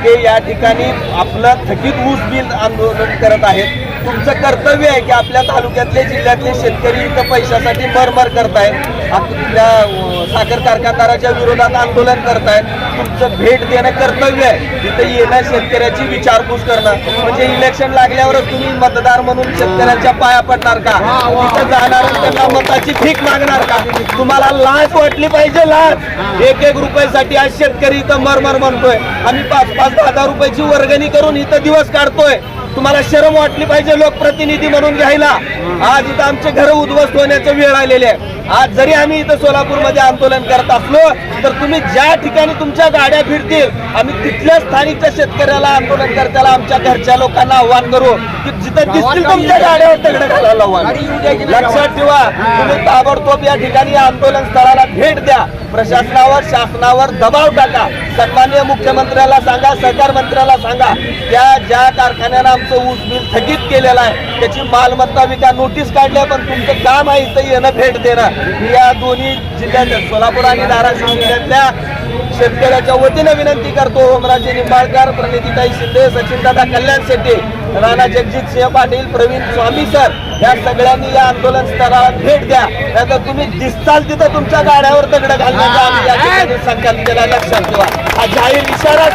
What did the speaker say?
ते या ठिकाणी आपलं थकीत ऊस बिल आंदोलन करत आहेत. तुमचं कर्तव्य आहे की आपल्या तालुक्यातले जिल्ह्यातले शेतकरी इथं पैशासाठी मरमर करतायत, आपल्या साखर कारखानदाराच्या विरोधात आंदोलन करतायत. तुमचं भेट देणं कर्तव्य आहे. तिथं येणं शेतकऱ्याची विचारपूस करणं, म्हणजे इलेक्शन लागल्यावरच तुम्ही मतदार म्हणून शेतकऱ्यांच्या पाया पडणार का? तिथं जाणार त्यांना मताची भीक मागणार का? तुम्हाला लाच वाटली पाहिजे, लाच. 1-1 रुपयासाठी आज शेतकरी इथं मरमर म्हणतोय. आम्ही 5-5, 10 रुपयाची वर्गणी करून इथं दिवस काढतोय. तुम्हाला शरम वाटली पाहिजे लोकप्रतिनिधी म्हणून घ्यायला. आज इथं आमचे घर उद्ध्वस्त होण्याची वेळ आलेली आहे. आज जरी आम्ही इथं सोलापूरमध्ये आंदोलन करत असलो तर तुम्ही ज्या ठिकाणी तुमच्या गाड्या फिरतील आम्ही तिथल्या स्थानिकच्या शेतकऱ्याला, आंदोलनकर्त्याला, आमच्या घरच्या लोकांना आव्हान करू की जिथं दिसतील तुमच्या गाड्यावर दगड घालायला आव्हान. लक्षात ठेवा, तुम्ही ताबडतोब या ठिकाणी आंदोलन स्थळाला भेट द्या. प्रशासनावर, शासनावर दबाव टाका. सन्माननीय मुख्यमंत्र्याला सांगा, सहकार मंत्र्याला सांगा, ज्या कारखान्यानं आमचं ऊस बिल थकीत केलेलं आहे त्याची मालमत्ता विका नोटीस काढल्या, पण तुमचं काम आहे इथं येणं, भेट देणं. या दोन्ही जिल्ह्यात, सोलापूर आणि धाराशिव जिल्ह्यातल्या शेतकऱ्याच्या वतीनं विनंती करतो. ओमराजे निंबाळकर, प्रणितीताई शिंदे, सचिनदादा कल्याण शेट्टी, राणा जगजितसिंह पाटील, प्रवीण स्वामी सर, या सगळ्यांनी या आंदोलन स्थळाला भेट द्या. नाहीतर तुम्ही दिसताल तिथं तुमच्या गाड्यावर दगड घालण्याचा आम्ही या ठिकाणी संकल्प केला. लक्षात ठेवा, हा जाहीर इशारा